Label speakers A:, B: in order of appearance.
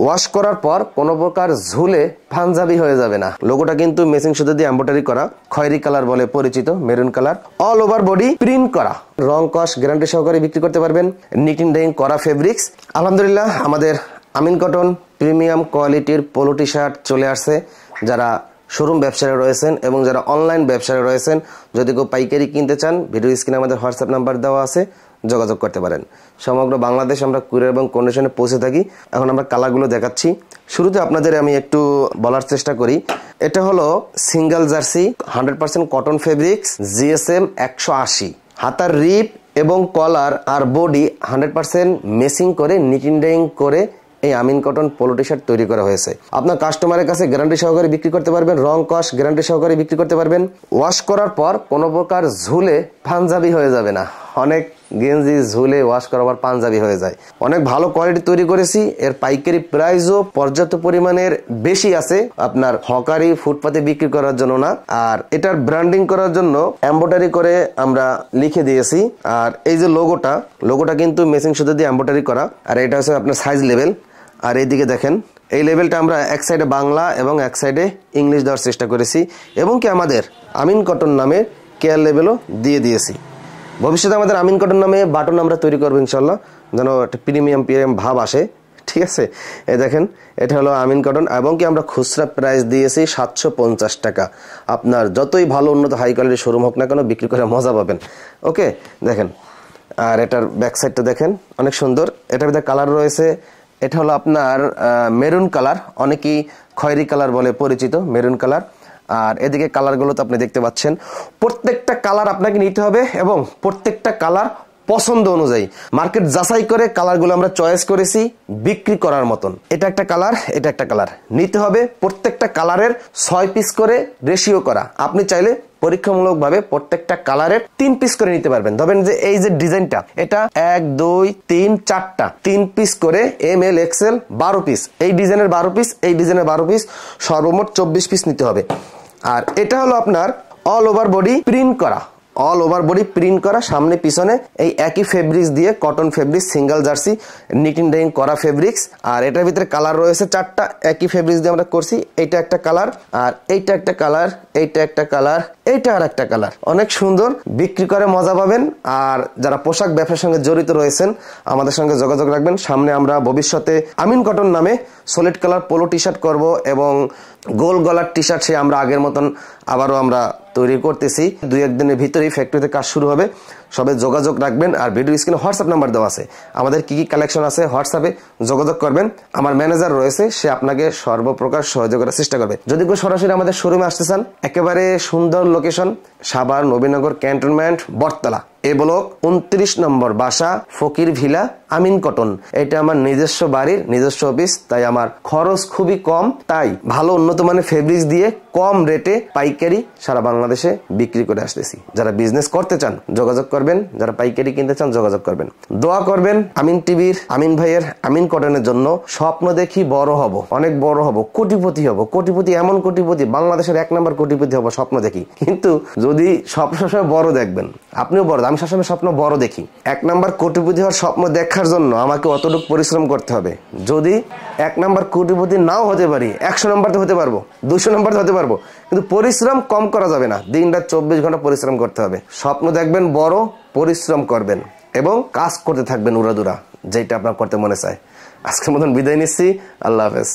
A: Wash করার পর কোনো প্রকার ঝুলে পাঞ্জাবি হয়ে যাবে না। লোগোটা কিন্তু মেশিন সুতো দিয়ে এমব্রয়ডারি করা, খয়েরি কালার বলে পরিচিত, maroon colour, all over body print করা, রং কস গ্যারান্টি সহকারে বিক্রি করতে পারবেন। নিটিং ডাইং করা ফেব্রিক্স। আলহামদুলিল্লাহ আমাদের আমিন কটন প্রিমিয়াম কোয়ালিটির পোলো টি শার্ট চলে আসছে। যারা শোরুম ব্যবসায়ী রয়েছেন এবং যারা অনলাইন ব্যবসায়ী রয়েছেন, যদি কেউ পাইকারি কিনতে চান, ভিডিও স্ক্রিনে আমাদের হোয়াটসঅ্যাপ নাম্বার দেওয়া আছে, যোগাযোগ করতে পারেন। সমগ্র বাংলাদেশ আমরা কুরিয়ার এবং কন্ডিশনে পৌঁছে থাকি। এখন আমরা কালারগুলো দেখাচ্ছি। শুরুতে আপনাদের আমি একটু বলার চেষ্টা করি। এটা হলো single jersey 100% cotton fabrics, GSM 180। হাতার রিপ এবং কলার আর বডি 100% মেসিং করে নিটিং ডাইং করে এই আমিন কটন পোলো টি শার্ট তৈরি করা হয়েছে। আপনার কাস্টমারের কাছে গ্যারান্টি সহকারে বিক্রি করতে পারবেন, রং কস গ্যারান্টি সহকারে বিক্রি করতে পারবেন। ওয়াশ করার পর কোনো প্রকার ঝুলে পাঞ্জাবি হয়ে যাবে না। অনেক গেঞ্জি ঝুলে ওয়াশ করার পর পাঞ্জাবি হয়ে যায়। অনেক ভালো কোয়ালিটি তৈরি করেছি। এর পাইকারি প্রাইসও পর্যাপ্ত পরিমাণের বেশি আছে, আপনার হকারি ফুটপাতে বিক্রি করার জন্য না। আর এটার ব্র্যান্ডিং করার জন্য এমব্রয়ডারি করে আমরা লিখে দিয়েছি। আর এই যে লোগোটা কিন্তু মেশিন সুতো দিয়ে এমব্রয়ডারি করা। আর এটা হচ্ছে আপনার সাইজ লেভেল। আর এইদিকে দেখেন, এই লেভেলটা আমরা এক সাইডে বাংলা এবং এক সাইডে ইংলিশ দেওয়ার চেষ্টা করেছি, এবং কি আমাদের আমিন কটন নামে কেয়ার লেভেলও দিয়ে দিয়েছি। ভবিষ্যতে আমাদের আমিন কটন নামে বাটন আমরা তৈরি করবো ইনশাল্লাহ, যেন একটা প্রিমিয়াম ভাব আসে। ঠিক আছে, এই দেখেন, এটা হলো আমিন কটন, এবং কি আমরা খুচরা প্রাইস দিয়েছি 750 টাকা। আপনার যতই ভালো উন্নত হাই কোয়ালিটির শোরুম হোক না কেন, বিক্রি করে মজা পাবেন। ওকে, দেখেন। আর এটার ব্যাক সাইডটা দেখেন, অনেক সুন্দর। এটার ভিতরে কালার রয়েছে। এটা হলো আপনার মেরুন কালার, অনেকেই খয়েরি কালার বলে পরিচিত, মেরুন কালার। আর এদিকে কালারগুলো তো আপনি দেখতে পাচ্ছেন। প্রত্যেকটা কালার আপনাকে নিতে হবে এবং প্রত্যেকটা কালার পছন্দ অনুযায়ী মার্কেট যাচাই করে কালারগুলো আমরা চয়েস করেছি বিক্রি করার মতন। এটা একটা কালার, এটা একটা কালার নিতে হবে। প্রত্যেকটা কালারের 6 পিস করে রেশিও করা। আপনি চাইলে পরীক্ষামূলকভাবে প্রত্যেকটা কালারের 3 পিস করে নিতে পারবেন। ধরেন যে এই যে ডিজাইনটা, এটা 1 2 3 4টা 3 পিস করে ML XL 12 পিস, এই ডিজাইনের 12 পিস, এই ডিজাইনের 12 পিস, সর্বমোট 24 পিস নিতে হবে। আর এটা হলো আপনার অল ওভার বডি প্রিন্ট করা, অল ওভার বডি প্রিন্ট করা, সামনে পিছনে এই একই ফেব্রিক্স দিয়ে, cotton fabrics, single jersey, knitting dyeing করা ফেব্রিক্স। আর এটার ভিতরে কালার রয়েছে 4টা, একই ফেব্রিক্স দিয়ে আমরা করছি। এইটা একটা কালার, আর এইটা একটা কালার, এইটা একটা কালার, এইটা আর একটা কালার। অনেক সুন্দর, বিক্রি করে মজা পাবেন। আর যারা পোশাক ব্যবসার সঙ্গে জড়িত রয়েছেন, আমাদের সঙ্গে যোগাযোগ রাখবেন। সামনে আমরা ভবিষ্যতে আমিন কটন নামে solid colour polo T shirt করবো, এবং গোল গলার টি শার্ট সে আমরা আগের মতন আবারও আমরা তৈরি করতেছি। 2-1 দিনের ভিতরেই ফ্যাক্টরিতে কাজ শুরু হবে। সবাই যোগাযোগ রাখবেন। আর ভিডিও স্ক্রিনে হোয়াটসঅ্যাপ নাম্বার দেওয়া আছে, আমাদের কি কি কালেকশন আছে হোয়াটসঅ্যাপে যোগাযোগ করবেন। আমার ম্যানেজার রয়েছে, সে আপনাকে সর্বপ্রকার সহযোগ করার চেষ্টা করবে। যদি কেউ সরাসরি আমাদের শোরুমে আসতে চান, একেবারে সুন্দর লোকেশন, সাভার নবীনগর ক্যান্টনমেন্ট বটতলা, এ ব্লক 29 নম্বর বাসা, ফকির ভিলা, আমিন কটন। এটা আমার নিজস্ব বাড়ির নিজস্ব অফিস, তাই আমার খরচ খুবই কম। তাই ভালো উন্নত মানের ফেব্রিক্স দিয়ে কম রেটে পাইকারি সারা বাংলাদেশে বিক্রি করে আসতেছি। যারা বিজনেস করতে চান যোগাযোগ করবেন, যারা পাইকারি কিনতে চান যোগাযোগ করবেন। দোয়া করবেন আমিন টিভির, আমিন ভাইয়ের আমিন কটনের জন্য। স্বপ্ন দেখি বড় হব, অনেক বড় হব, কোটিপতি হব। কোটিপতি, এমন কোটিপতি, বাংলাদেশের 1 নম্বর কোটিপতি হব স্বপ্ন দেখি। কিন্তু যদি স্বপ্ন সবসময় বড় দেখবেন, আপনিও বড়, আমি সবসময় স্বপ্ন বড় দেখি। 1 নম্বর কোটিপতি হওয়ার স্বপ্ন দেখার জন্য আমাকে অতটুকু পরিশ্রম করতে হবে। যদি 1 নম্বর কোটিপতি নাও হতে পারি, 100 নম্বরতে হতে পারবো, 200 নম্বরতে হতে পারবো, কিন্তু পরিশ্রম কম করা যাবে না। দিনরাত 24 ঘন্টা পরিশ্রম করতে হবে। স্বপ্ন দেখবেন বড়, পরিশ্রম করবেন এবং কাজ করতে থাকবেন উড়াদুরা, যেটা আপনার করতে মনে চায়। আজকের মতন বিদায় নিচ্ছি। আল্লাহ হাফেজ।